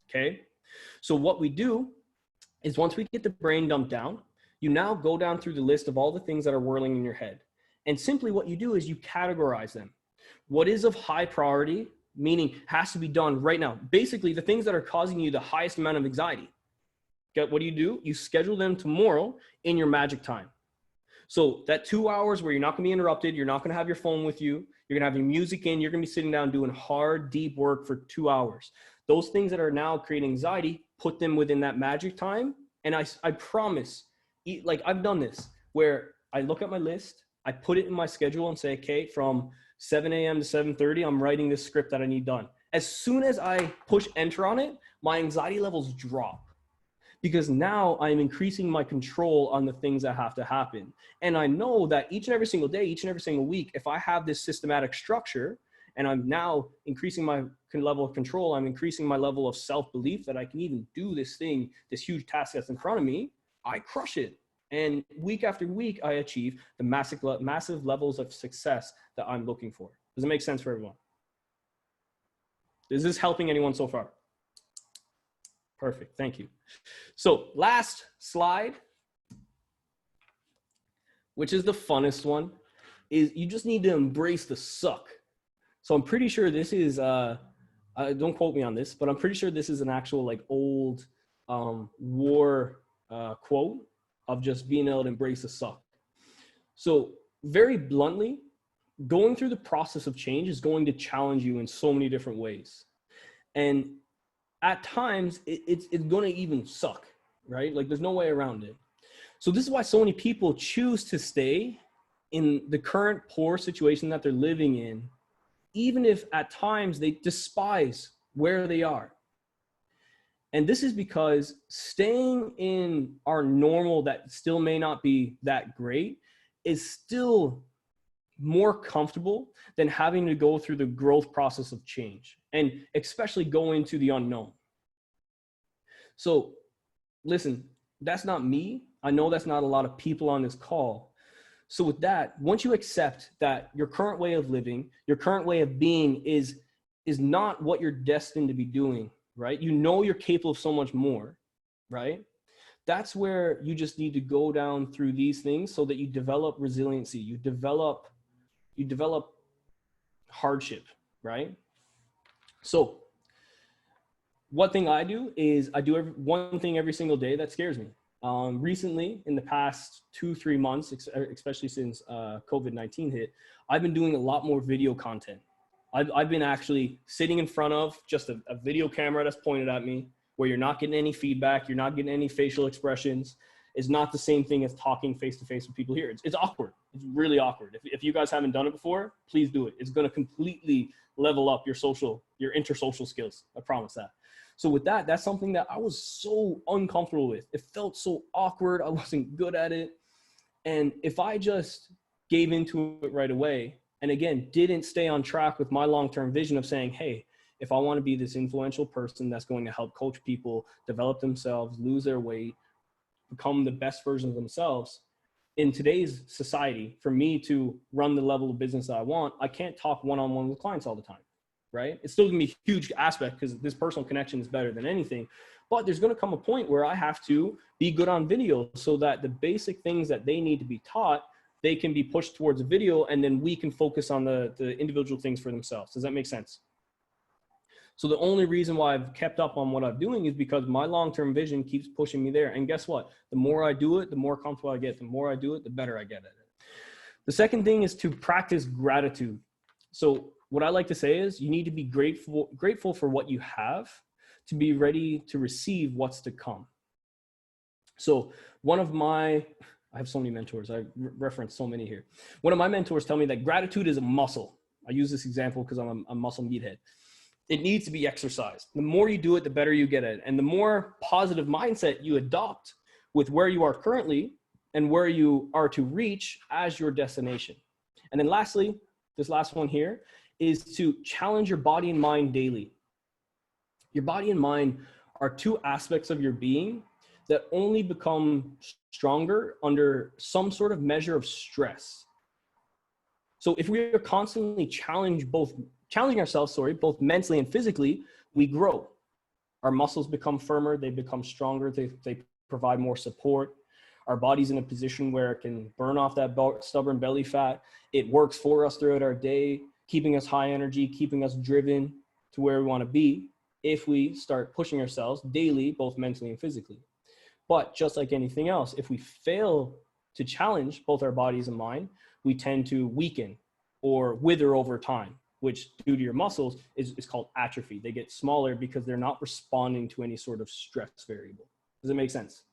okay? So what we do is once we get the brain dumped down, you now go down through the list of all the things that are whirling in your head. And simply what you do is you categorize them. What is of high priority, meaning has to be done right now. Basically, the things that are causing you the highest amount of anxiety. What do? You schedule them tomorrow in your magic time. So that 2 hours where you're not gonna be interrupted, you're not gonna have your phone with you, you're gonna have your music in, you're gonna be sitting down doing hard, deep work for 2 hours. Those things that are now creating anxiety, put them within that magic time. And I promise, like I've done this, where I look at my list, I put it in my schedule and say, okay, from 7 a.m. to 7:30, I'm writing this script that I need done. As soon as I push enter on it, my anxiety levels drop. Because now I'm increasing my control on the things that have to happen. And I know that each and every single day, each and every single week, if I have this systematic structure and I'm now increasing my level of control, I'm increasing my level of self-belief that I can even do this thing, this huge task that's in front of me, I crush it. And week after week, I achieve the massive levels of success that I'm looking for. Does it make sense for everyone? Is this helping anyone so far? Perfect, thank you. So last slide, which is the funnest one, is you just need to embrace the suck. So I'm pretty sure this is, don't quote me on this, but I'm pretty sure this is an actual like old war quote of just being able to embrace the suck. So very bluntly, going through the process of change is going to challenge you in so many different ways. And at times, it's going to even suck, right? Like there's no way around it. So this is why so many people choose to stay in the current poor situation that they're living in, even if at times they despise where they are. And this is because staying in our normal that still may not be that great is still more comfortable than having to go through the growth process of change, and especially go into the unknown. So listen, that's not me. I know that's not a lot of people on this call. So with that, once you accept that your current way of living, your current way of being is not what you're destined to be doing, right? You know you're capable of so much more, right? that's where you just need to go down through these things so that you develop resiliency, you develop hardship, right? So one thing I do is I do one thing every single day that scares me. Recently, in the past 2-3 months, especially since COVID-19 hit, I've been doing a lot more video content. I've been actually sitting in front of just a video camera that's pointed at me, where you're not getting any feedback, you're not getting any facial expressions. It's not the same thing as talking face-to-face with people here. It's awkward. It's really awkward. If you guys haven't done it before, please do it. It's going to completely level up your intersocial skills. I promise that. So with that, that's something that I was so uncomfortable with. It felt so awkward. I wasn't good at it. And if I just gave into it right away, and again, didn't stay on track with my long-term vision of saying, hey, if I want to be this influential person that's going to help coach people, develop themselves, lose their weight, become the best version of themselves, in today's society, for me to run the level of business that I want, I can't talk one-on-one with clients all the time, right? It's still gonna be a huge aspect because this personal connection is better than anything, but there's gonna come a point where I have to be good on video so that the basic things that they need to be taught, they can be pushed towards a video, and then we can focus on the individual things for themselves. Does that make sense? So the only reason why I've kept up on what I'm doing is because my long-term vision keeps pushing me there. And guess what? The more I do it, the more comfortable I get. The more I do it, the better I get at it. The second thing is to practice gratitude. So what I like to say is you need to be grateful for what you have to be ready to receive what's to come. So I have so many mentors. I reference so many here. One of my mentors tell me that gratitude is a muscle. I use this example because I'm a muscle meathead. It needs to be exercised. The more you do it, the better you get at it. And the more positive mindset you adopt with where you are currently and where you are to reach as your destination. And then lastly, this last one here is to challenge your body and mind daily. Your body and mind are two aspects of your being that only become stronger under some sort of measure of stress. So if we are constantly challenging ourselves, both mentally and physically, we grow. Our muscles become firmer, they become stronger, they provide more support. Our body's in a position where it can burn off that stubborn belly fat. It works for us throughout our day, keeping us high energy, keeping us driven to where we want to be if we start pushing ourselves daily, both mentally and physically. But just like anything else, if we fail to challenge both our bodies and mind, we tend to weaken or wither over time, which due to your muscles is called atrophy. They get smaller because they're not responding to any sort of stress variable. Does it make sense?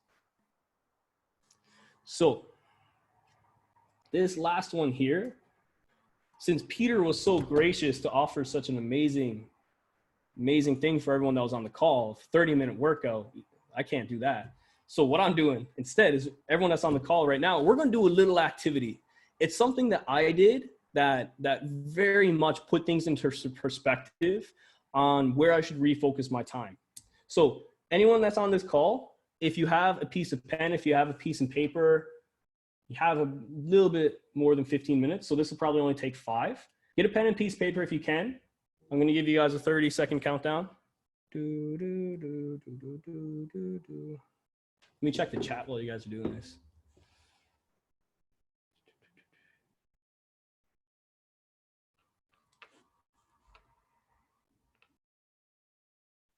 So this last one here, since Peter was so gracious to offer such an amazing thing for everyone that was on the call, 30-minute workout, I can't do that. So what I'm doing instead is everyone that's on the call right now, we're going to do a little activity. It's something that I did that very much put things into perspective on where I should refocus my time. So anyone that's on this call, if you have a piece of pen, if you have a piece of paper, you have a little bit more than 15 minutes. So this will probably only take 5. Get a pen and piece of paper if you can. I'm going to give you guys a 30-second countdown. Let me check the chat while you guys are doing this.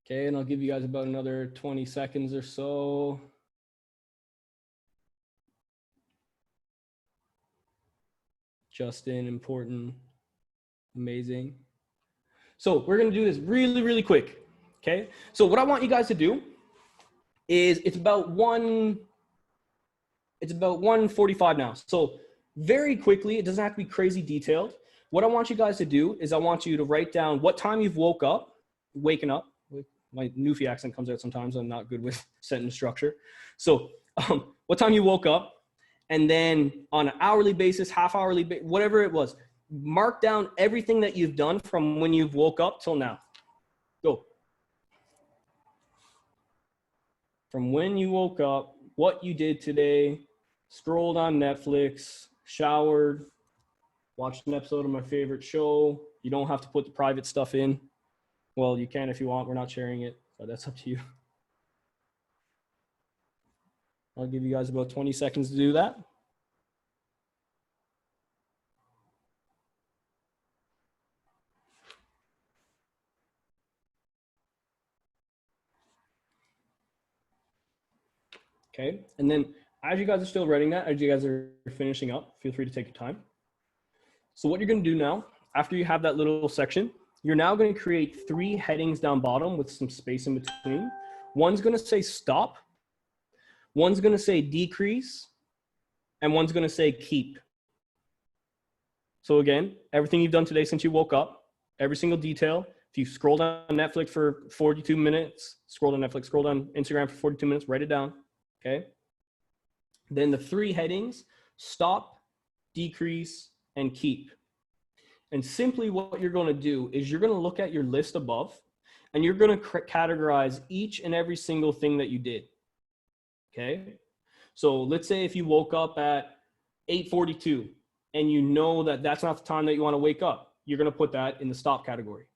Okay, and I'll give you guys about another 20 seconds or so. Justin, important, amazing. So we're gonna do this really, really quick, okay? So what I want you guys to do is it's about 1:45 now. So very quickly, it doesn't have to be crazy detailed. What I want you guys to do is I want you to write down what time you've waking up. My Newfie accent comes out sometimes. I'm not good with sentence structure. So what time you woke up, and then on an hourly basis, half-hourly, whatever it was, mark down everything that you've done from when you've woke up till now. Go. From when you woke up, what you did today, scrolled on Netflix, showered, watched an episode of my favorite show. You don't have to put the private stuff in. Well, you can if you want. We're not sharing it, but that's up to you. I'll give you guys about 20 seconds to do that. Okay, and then as you guys are still writing that, as you guys are finishing up, feel free to take your time. So what you're gonna do now, after you have that little section, you're now gonna create 3 headings down bottom with some space in between. One's gonna say stop, one's gonna say decrease, and one's gonna say keep. So again, everything you've done today since you woke up, every single detail. If you scroll down Netflix for 42 minutes, scroll down Netflix, scroll down Instagram for 42 minutes, write it down, okay? Then the 3 headings, stop, decrease, and keep. And simply what you're gonna do is you're gonna look at your list above and you're gonna categorize each and every single thing that you did, okay? So let's say if you woke up at 8:42 and you know that that's not the time that you wanna wake up, you're gonna put that in the stop category,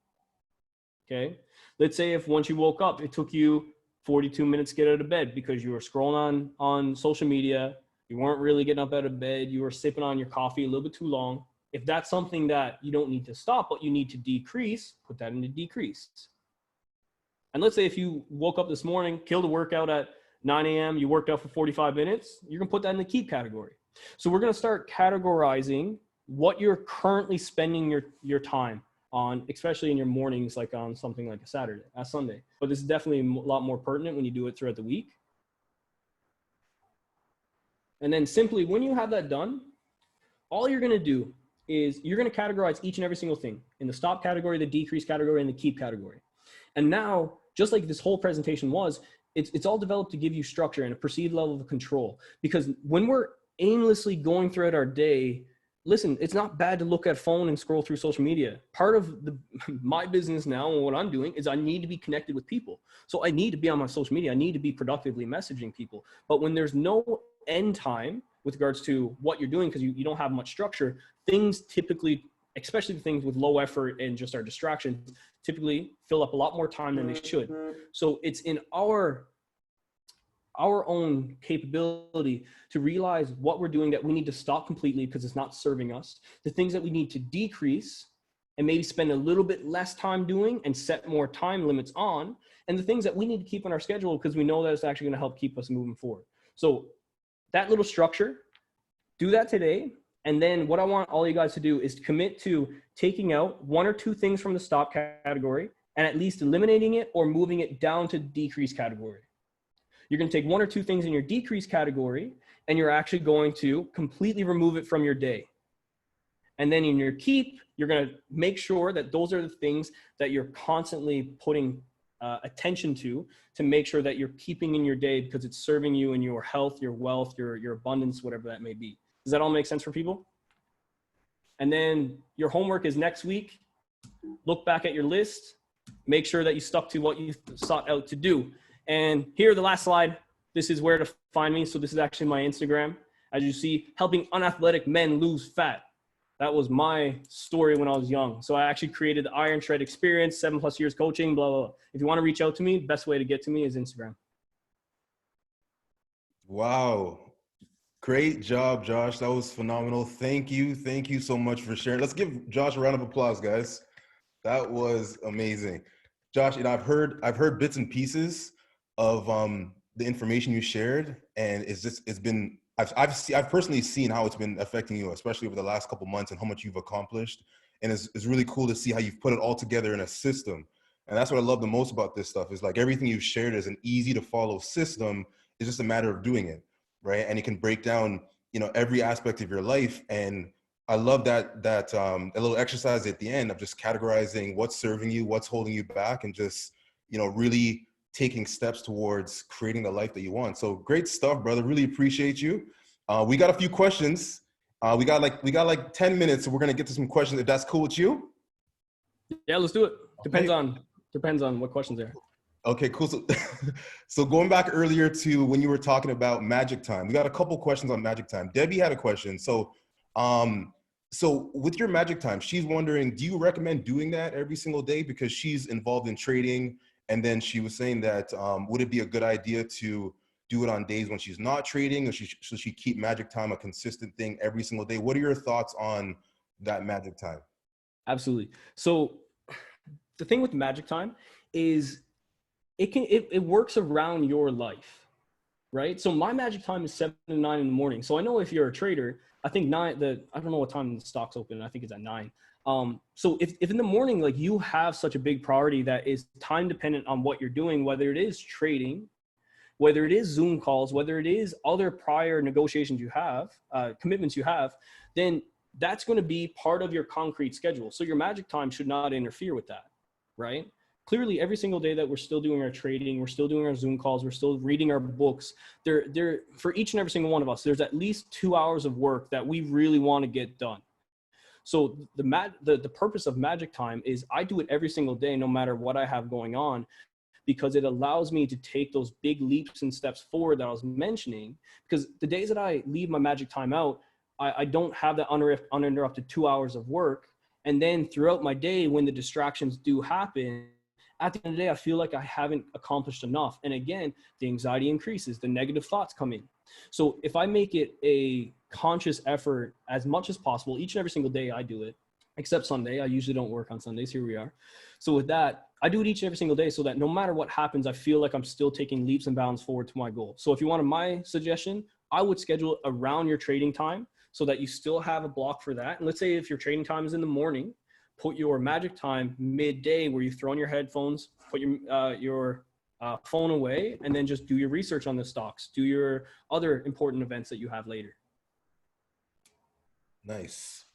okay? Let's say if once you woke up, it took you 42 minutes to get out of bed because you were scrolling on social media, you weren't really getting up out of bed, you were sipping on your coffee a little bit too long. If that's something that you don't need to stop, but you need to decrease, put that into decrease. And let's say if you woke up this morning, killed a workout at 9 a.m., you worked out for 45 minutes, you're gonna put that in the keep category. So we're gonna start categorizing what you're currently spending your time on, especially in your mornings, like on something like a Sunday. But this is definitely a lot more pertinent when you do it throughout the week. And then simply when you have that done, all you're gonna do is you're gonna categorize each and every single thing in the stop category, the decrease category, and the keep category. And now, just like this whole presentation was, it's all developed to give you structure and a perceived level of control. Because when we're aimlessly going throughout our day, listen, it's not bad to look at phone and scroll through social media. Part of my business now and what I'm doing is I need to be connected with people. So I need to be on my social media. I need to be productively messaging people. But when there's no end time with regards to what you're doing, because you don't have much structure, things typically, especially things with low effort and just our distractions, typically fill up a lot more time than they should. So it's in our own capability to realize what we're doing that we need to stop completely because it's not serving us, the things that we need to decrease and maybe spend a little bit less time doing and set more time limits on, and the things that we need to keep on our schedule because we know that it's actually going to help keep us moving forward. So that little structure, do that today. And then what I want all you guys to do is to commit to taking out 1 or 2 things from the stop category and at least eliminating it or moving it down to decrease category. You're going to take 1 or 2 things in your decrease category and you're actually going to completely remove it from your day. And then in your keep, you're going to make sure that those are the things that you're constantly putting attention to make sure that you're keeping in your day because it's serving you in your health, your wealth, your abundance, whatever that may be. Does that all make sense for people? And then your homework is next week. Look back at your list. Make sure that you stuck to what you sought out to do. And here, the last slide. This is where to find me. So this is actually my Instagram. As you see, helping unathletic men lose fat. That was my story when I was young. So I actually created the Iron Shred Experience, 7+ years coaching, blah, blah, blah. If you want to reach out to me, the best way to get to me is Instagram. Wow. Great job, Josh. That was phenomenal. Thank you. Thank you so much for sharing. Let's give Josh a round of applause, guys. That was amazing. Josh, you know, I've heard bits and pieces of the information you shared, and I've personally seen how it's been affecting you, especially over the last couple months, and how much you've accomplished. And it's really cool to see how you've put it all together in a system. And that's what I love the most about this stuff is like everything you've shared is an easy to follow system. It's just a matter of doing it, right? And it can break down, you know, every aspect of your life. And I love that a little exercise at the end of just categorizing what's serving you, what's holding you back, and just, you know, really taking steps towards creating the life that you want. So great stuff, brother. Really appreciate you. We got a few questions. We got like 10 minutes, so we're gonna get to some questions if that's cool with you. Yeah, let's do it. Depends on what questions there are. Okay, cool. So going back earlier to when you were talking about Magic Time, we got a couple questions on Magic Time. Debbie had a question. So with your Magic Time, she's wondering, do you recommend doing that every single day? Because she's involved in trading. And then she was saying that, would it be a good idea to do it on days when she's not trading, or should she keep magic time a consistent thing every single day? What are your thoughts on that magic time? Absolutely. So the thing with magic time is it works around your life, right? So my magic time is 7 to 9 in the morning. So I know if you're a trader, I think I don't know what time the stock's open. I think it's at 9. So if in the morning, like you have such a big priority that is time dependent on what you're doing, whether it is trading, whether it is Zoom calls, whether it is other prior negotiations you have, commitments you have, then that's going to be part of your concrete schedule. So your magic time should not interfere with that, right? Clearly, every single day that we're still doing our trading, we're still doing our Zoom calls, we're still reading our books, there for each and every single one of us, there's at least 2 hours of work that we really want to get done. So the purpose of magic time is I do it every single day, no matter what I have going on, because it allows me to take those big leaps and steps forward that I was mentioning. Because the days that I leave my magic time out, I don't have that uninterrupted 2 hours of work. And then throughout my day, when the distractions do happen, at the end of the day, I feel like I haven't accomplished enough. And again, the anxiety increases, the negative thoughts come in. So if I make it a conscious effort as much as possible, each and every single day I do it, except Sunday. I usually don't work on Sundays. Here we are. So with that, I do it each and every single day so that no matter what happens, I feel like I'm still taking leaps and bounds forward to my goal. So if you wanted my suggestion, I would schedule it around your trading time so that you still have a block for that. And let's say if your trading time is in the morning, put your magic time midday where you throw on your headphones, put your phone away, and then just do your research on the stocks, do your other important events that you have later. Nice.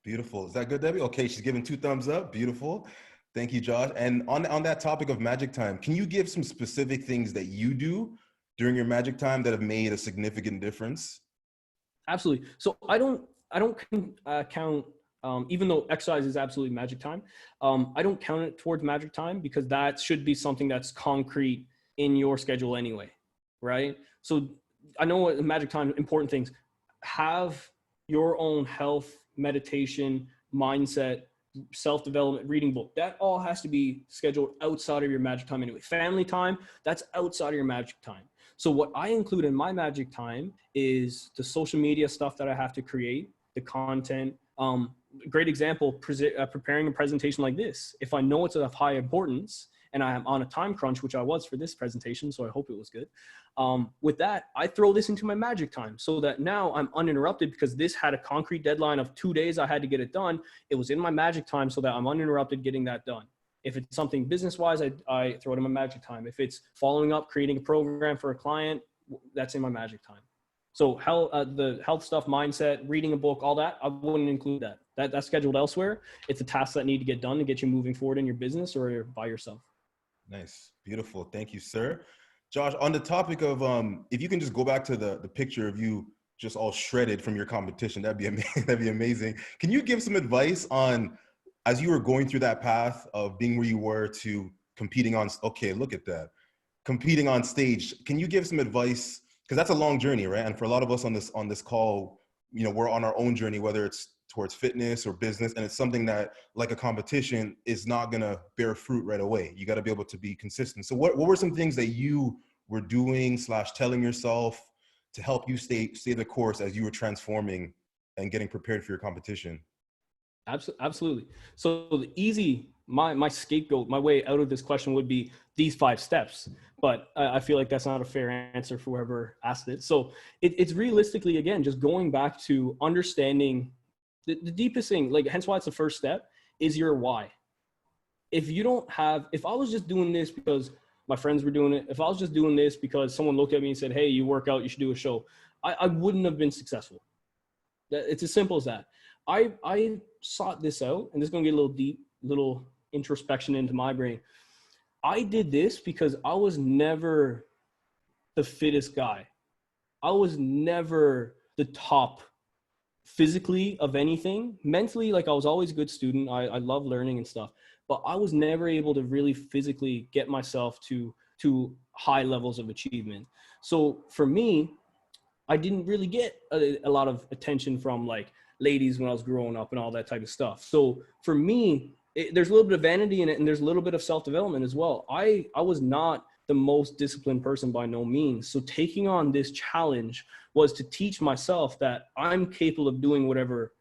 Beautiful. Is that good, Debbie? Okay, she's giving 2 thumbs up. Beautiful. Thank you, Josh. And on that topic of magic time, can you give some specific things that you do during your magic time that have made a significant difference? Absolutely. So I don't count, even though exercise is absolutely magic time, I don't count it towards magic time because that should be something that's concrete in your schedule anyway, right? So I know what magic time, important things, have your own health, meditation, mindset, self-development, reading book. That all has to be scheduled outside of your magic time anyway. Family time, that's outside of your magic time. So what I include in my magic time is the social media stuff that I have to create, the content. Great example, preparing a presentation like this. If I know it's of high importance and I am on a time crunch, which I was for this presentation, so I hope it was good. With that, I throw this into my magic time so that now I'm uninterrupted because this had a concrete deadline of 2 days I had to get it done. It was in my magic time so that I'm uninterrupted getting that done. If it's something business-wise, I throw it in my magic time. If it's following up, creating a program for a client, that's in my magic time. So the health stuff, mindset, reading a book, all that, I wouldn't include that. That's scheduled elsewhere. It's the tasks that need to get done to get you moving forward in your business or by yourself. Nice. Beautiful. Thank you, sir. Josh, on the topic of, if you can just go back to the picture of you just all shredded from your competition, that'd be amazing. That'd be amazing. Can you give some advice on, as you were going through that path of being where you were to competing on, okay, look at that, competing on stage, can you give some advice? Because that's a long journey, right? And for a lot of us on this call, you know, we're on our own journey, whether it's towards fitness or business, and it's something that, like a competition, is not gonna bear fruit right away. You got to be able to be consistent. So what were some things that you were doing / telling yourself to help you stay the course as you were transforming and getting prepared for your competition? Absolutely. So the easy, my scapegoat, my way out of this question would be these 5 steps. But I feel like that's not a fair answer for whoever asked it. So it's realistically, again, just going back to understanding the deepest thing, like hence why it's the first step, is your why. If I was just doing this because my friends were doing it, if I was just doing this because someone looked at me and said, hey, you work out, you should do a show, I wouldn't have been successful. It's as simple as that. I sought this out, and this is going to get a little deep, little introspection into my brain. I did this because I was never the fittest guy. I was never the top physically of anything. Mentally, like I was always a good student. I love learning and stuff, but I was never able to really physically get myself to high levels of achievement. So for me, I didn't really get a lot of attention from like ladies when I was growing up and all that type of stuff. So for me, there's a little bit of vanity in it, and there's a little bit of self-development as well. I was not the most disciplined person by no means. So taking on this challenge was to teach myself that I'm capable of doing whatever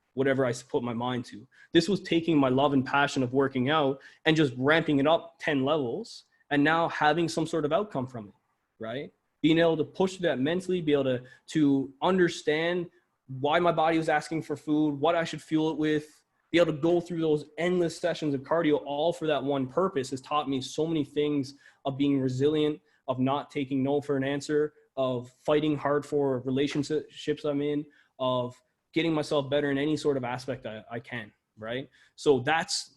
I put my mind to. This was taking my love and passion of working out and just ramping it up 10 levels and now having some sort of outcome from it, right? Being able to push that mentally, be able to understand why my body was asking for food, what I should fuel it with, be able to go through those endless sessions of cardio, all for that one purpose, has taught me so many things of being resilient, of not taking no for an answer, of fighting hard for relationships I'm in, of getting myself better in any sort of aspect I can, right? So that's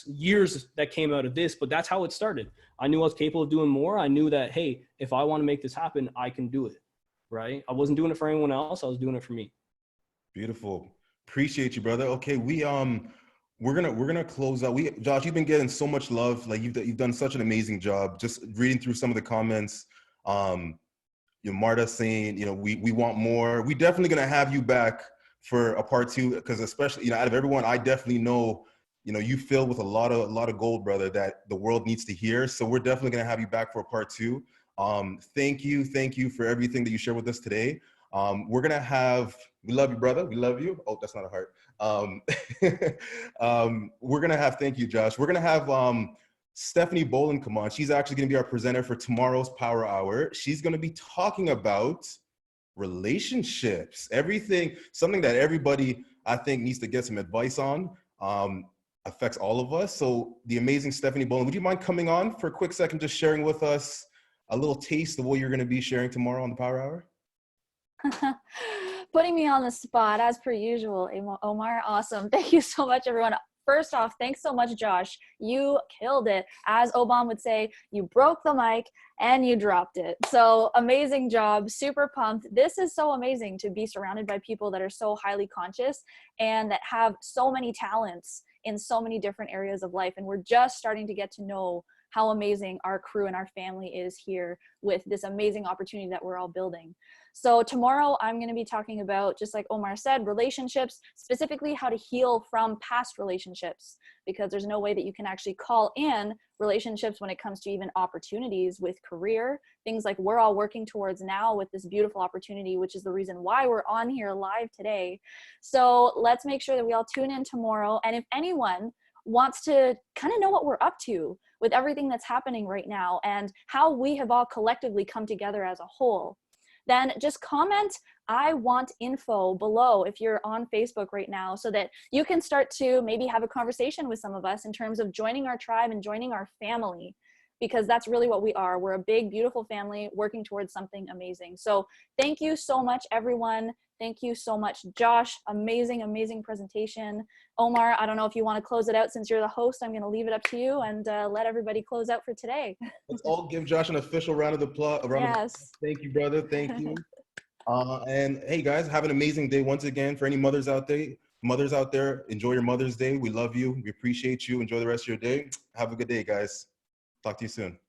years that came out of this, but that's how it started. I knew I was capable of doing more. I knew that, hey, if I want to make this happen, I can do it, right? I wasn't doing it for anyone else. I was doing it for me. Beautiful. Appreciate you, brother. Okay, we're gonna close out. Josh, you've been getting so much love. Like you've done such an amazing job. Just reading through some of the comments. Marta saying, we want more. We definitely gonna have you back for a part 2, because especially, out of everyone, I definitely know, you fill with a lot of gold, brother, that the world needs to hear. So we're definitely gonna have you back for a part 2. Thank you for everything that you shared with us today. We love you, brother. We love you. Oh, that's not a heart. We're gonna have, thank you, Josh. We're gonna have Stephanie Boland come on. She's actually gonna be our presenter for tomorrow's Power Hour. She's gonna be talking about relationships, something that everybody, I think, needs to get some advice on. Affects all of us. So the amazing Stephanie Boland, would you mind coming on for a quick second, just sharing with us a little taste of what you're gonna be sharing tomorrow on the Power Hour? Putting me on the spot as per usual, Omar. Awesome. Thank you so much, everyone. First off, thanks so much, Josh. You killed it. As Obama would say, you broke the mic and you dropped it. So amazing job. Super pumped. This is so amazing to be surrounded by people that are so highly conscious and that have so many talents in so many different areas of life. And we're just starting to get to know how amazing our crew and our family is here with this amazing opportunity that we're all building. So tomorrow I'm going to be talking about, just like Omar said, relationships, specifically how to heal from past relationships, because there's no way that you can actually call in relationships when it comes to even opportunities with career, things like we're all working towards now with this beautiful opportunity, which is the reason why we're on here live today. So let's make sure that we all tune in tomorrow. And if anyone wants to kind of know what we're up to with everything that's happening right now and how we have all collectively come together as a whole, then just comment "I want info" below if you're on Facebook right now, so that you can start to maybe have a conversation with some of us in terms of joining our tribe and joining our family, because that's really what we are. We're a big, beautiful family working towards something amazing. So thank you so much, everyone. Thank you so much, Josh. Amazing, amazing presentation. Omar, I don't know if you want to close it out since you're the host. I'm going to leave it up to you and let everybody close out for today. Let's all give Josh an official round of applause. Yes. Thank you, brother. Thank you. And hey, guys, have an amazing day once again. For any mothers out there, enjoy your Mother's Day. We love you. We appreciate you. Enjoy the rest of your day. Have a good day, guys. Talk to you soon.